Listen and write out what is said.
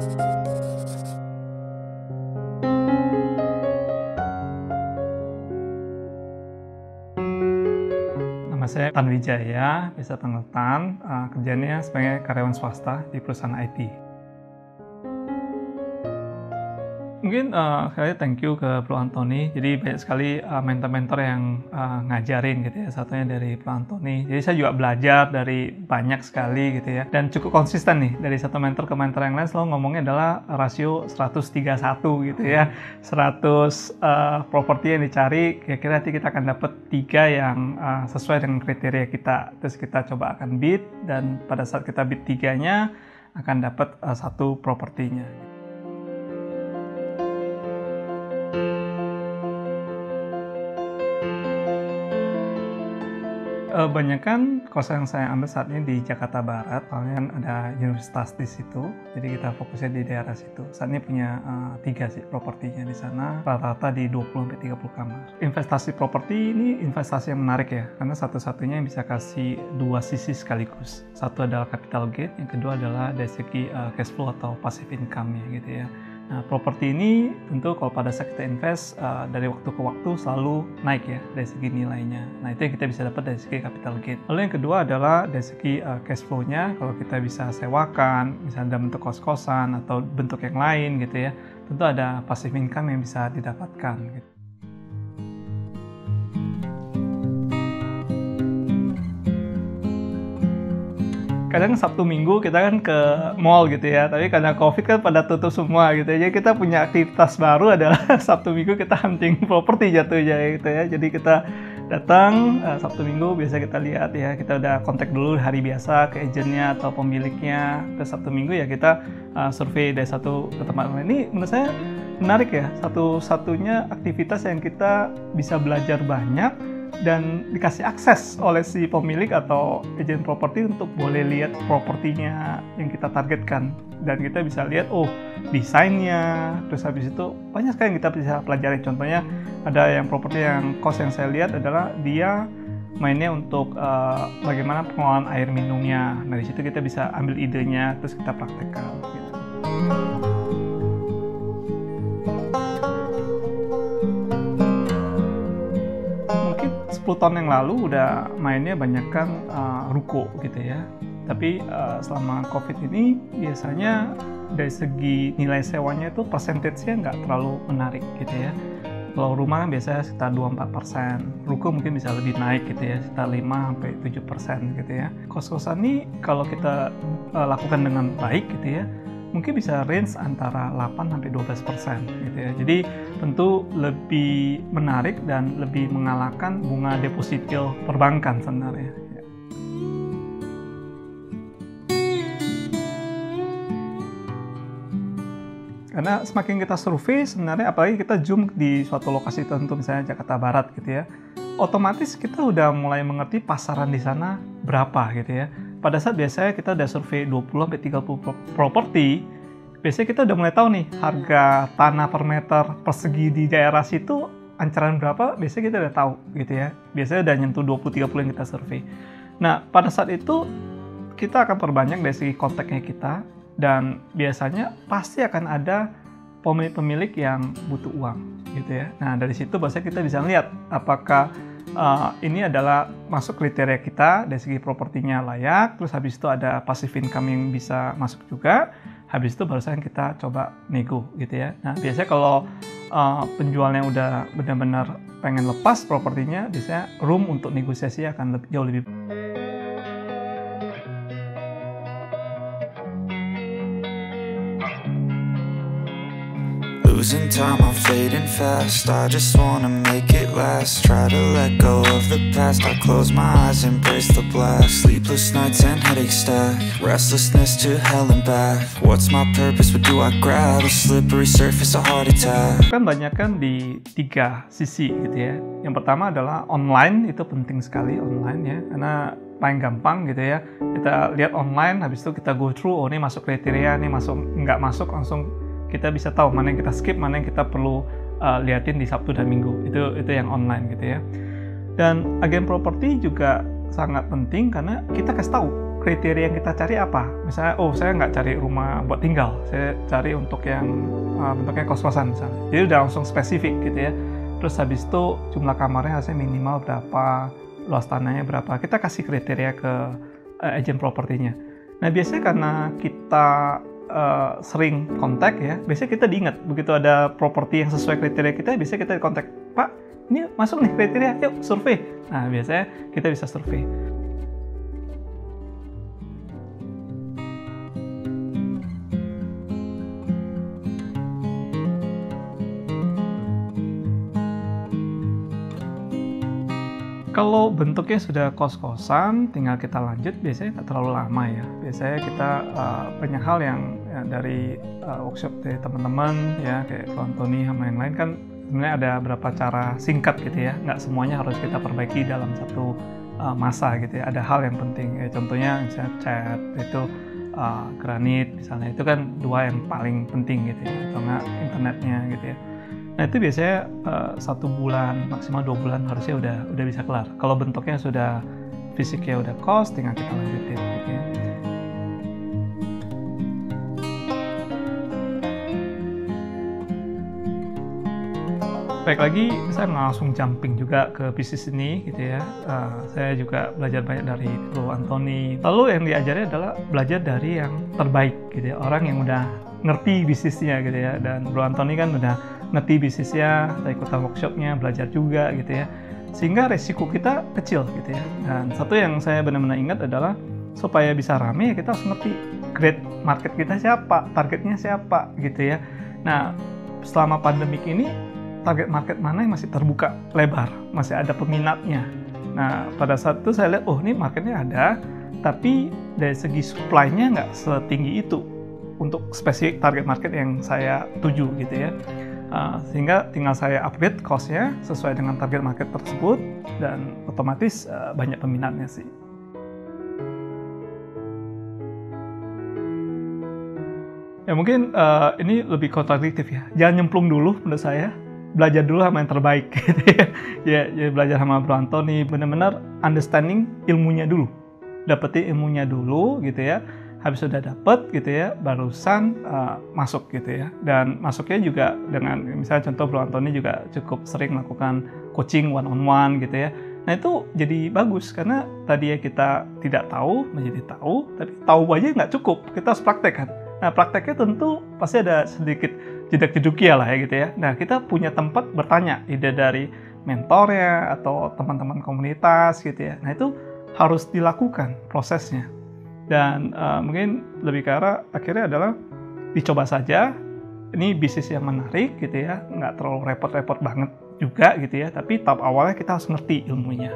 Nama saya Tanwijaya, bisa panggil Tan, kerjanya sebagai karyawan swasta di perusahaan IT. Mungkin sekali thank you ke Bro Antoni. Jadi banyak sekali mentor-mentor yang ngajarin gitu ya. Satunya dari Bro Antoni. Jadi saya juga belajar dari banyak sekali gitu ya. Dan cukup konsisten nih dari satu mentor ke mentor yang lain selalu ngomongnya adalah rasio 131 gitu ya. 100 properti yang dicari, kira-kira nanti kita akan dapat 3 yang sesuai dengan kriteria kita. Terus kita coba akan bid, dan pada saat kita bid 3-nya akan dapat 1 propertinya. Banyakan kos yang saya ambil saat ini di Jakarta Barat, soalnya kan ada universitas di situ, jadi kita fokusnya di daerah situ. Saat ini punya 3 sih propertinya di sana, rata-rata di 20-30 kamar. Investasi properti ini investasi yang menarik ya, karena satu-satunya yang bisa kasih 2 sisi sekaligus. Satu adalah capital gain, yang kedua adalah dari segi cash flow atau passive income-nya gitu ya. Nah, properti ini tentu kalau pada saat kita invest dari waktu ke waktu selalu naik ya dari segi nilainya. Nah, itu yang kita bisa dapat dari segi capital gain. Lalu yang kedua adalah dari segi cash flow-nya. Kalau kita bisa sewakan, misalnya dalam bentuk kos-kosan atau bentuk yang lain gitu ya, tentu ada passive income yang bisa didapatkan gitu. Kadang Sabtu Minggu kita kan ke mall gitu ya, tapi karena Covid kan pada tutup semua gitu ya. Jadi kita punya aktivitas baru adalah Sabtu Minggu kita hunting properti jatuhnya gitu ya. Jadi kita datang Sabtu Minggu, biasa kita lihat ya, kita udah kontak dulu hari biasa ke agennya atau pemiliknya. Terus Sabtu Minggu ya kita survei dari satu ke tempat lain. Ini menurut saya menarik ya, satu-satunya aktivitas yang kita bisa belajar banyak dan dikasih akses oleh si pemilik atau agen properti untuk boleh lihat propertinya yang kita targetkan, dan kita bisa lihat desainnya, terus habis itu banyak sekali yang kita bisa pelajari. Contohnya ada yang properti yang kos yang saya lihat adalah dia mainnya untuk bagaimana pengelolaan air minumnya. Nah, di situ kita bisa ambil idenya terus kita praktekkan gitu. 10 tahun yang lalu udah mainnya banyakkan ruko gitu ya. Tapi selama Covid ini biasanya dari segi nilai sewanya itu persentasenya nggak terlalu menarik gitu ya. Kalau rumah biasanya sekitar 2-4%, ruko mungkin bisa lebih naik gitu ya, sekitar 5-7% gitu ya. Kos-kosan ini kalau kita lakukan dengan baik gitu ya, mungkin bisa range antara 8-12% gitu ya. Jadi tentu lebih menarik dan lebih mengalahkan bunga deposito perbankan sebenarnya. Karena semakin kita survei sebenarnya, apalagi kita zoom di suatu lokasi tertentu misalnya Jakarta Barat gitu ya, otomatis kita udah mulai mengerti pasaran di sana berapa gitu ya. Pada saat biasanya kita udah survei 20-30 properti, biasanya kita udah mulai tahu nih harga tanah per meter persegi di daerah situ ancaran berapa, biasanya kita udah tahu gitu ya. Biasanya udah nyentuh 20-30 yang kita survei. Nah, pada saat itu kita akan perbanyak dari segi kontaknya kita, dan biasanya pasti akan ada pemilik-pemilik yang butuh uang gitu ya. Nah, dari situ biasanya kita bisa lihat apakah ini adalah masuk kriteria kita dari segi propertinya layak, terus habis itu ada passive income yang bisa masuk juga, habis itu barusan kita coba nego gitu ya. Nah, biasanya kalau penjualnya udah benar-benar pengen lepas propertinya, biasanya room untuk negosiasi akan jauh lebih. Losing time, I'm fading fast. I just wanna make it last. Try to let go of the past. I close my eyes, embrace the blast. Sleepless nights and headaches stack. Restlessness to hell and back. What's my purpose? What do I grab? A slippery surface, a heart attack. Kan banyak kan di 3 sisi gitu ya. Yang pertama adalah online, itu penting sekali online ya, karena paling gampang gitu ya. Kita lihat online, habis itu kita go through, ini masuk kriteria, ini masuk, nggak masuk, langsung kita bisa tahu mana yang kita skip, mana yang kita perlu liatin di Sabtu dan Minggu. Itu yang online gitu ya. Dan agen properti juga sangat penting karena kita kasih tahu kriteria yang kita cari apa. Misalnya, oh saya nggak cari rumah buat tinggal, saya cari untuk yang bentuknya kos-kosan misalnya. Jadi udah langsung spesifik gitu ya. Terus habis itu jumlah kamarnya harusnya minimal berapa, luas tanahnya berapa. Kita kasih kriteria ke agent propertinya. Nah biasanya karena kita sering kontak ya, biasanya kita diingat begitu ada properti yang sesuai kriteria kita, biasanya kita kontak, Pak, ini masuk nih kriteria, yuk survei. Nah biasanya kita bisa survei. Kalau bentuknya sudah kos-kosan, tinggal kita lanjut, biasanya nggak terlalu lama ya. Biasanya kita banyak hal yang ya, dari workshop dari teman-teman ya, kayak Anthony sama yang lain kan sebenarnya ada beberapa cara singkat gitu ya. Nggak semuanya harus kita perbaiki dalam satu masa gitu ya. Ada hal yang penting, ya, contohnya misalnya cat itu granit misalnya, itu kan dua yang paling penting gitu ya, atau nggak internetnya gitu ya. Nah itu biasanya 1 bulan, maksimal 2 bulan harusnya udah bisa kelar. Kalau bentuknya sudah fisiknya udah kos, tinggal kita lanjutin gitu ya. Baik lagi, saya langsung jumping juga ke bisnis ini gitu ya. Saya juga belajar banyak dari Bro Anthony. Lalu yang diajarnya adalah belajar dari yang terbaik gitu ya, orang yang udah ngerti bisnisnya gitu ya. Dan Bro Anthony kan udah ngerti bisnisnya, kita ikutan workshopnya, belajar juga gitu ya, sehingga resiko kita kecil gitu ya. Dan satu yang saya benar-benar ingat adalah supaya bisa rame ya kita harus ngerti grade market kita siapa, targetnya siapa gitu ya. Nah selama pandemik ini target market mana yang masih terbuka lebar, masih ada peminatnya. Nah pada saat itu saya lihat, oh ini marketnya ada, tapi dari segi supply-nya nggak setinggi itu untuk spesifik target market yang saya tuju gitu ya. Sehingga tinggal saya upgrade cost-nya sesuai dengan target market tersebut, dan otomatis banyak peminatnya sih. Ya mungkin ini lebih kontradiktif ya, jangan nyemplung dulu menurut saya, belajar dulu sama yang terbaik gitu ya. Ya belajar sama Bro Anthony, benar-benar understanding ilmunya dulu, dapetin ilmunya dulu gitu ya. Habis sudah dapet gitu ya, barusan masuk gitu ya. Dan masuknya juga dengan, misalnya contoh Bro Anthony juga cukup sering melakukan coaching one-on-one gitu ya. Nah itu jadi bagus, karena tadi ya kita tidak tahu, menjadi tahu, tapi tahu aja nggak cukup, kita harus praktek kan. Nah prakteknya tentu pasti ada sedikit jedak-jeduknya lah ya gitu ya. Nah kita punya tempat bertanya, ide dari mentornya atau teman-teman komunitas gitu ya. Nah itu harus dilakukan prosesnya. Dan mungkin lebih ke arah akhirnya adalah dicoba saja. Ini bisnis yang menarik gitu ya, nggak terlalu repot-repot banget juga gitu ya, tapi tahap awalnya kita harus ngerti ilmunya.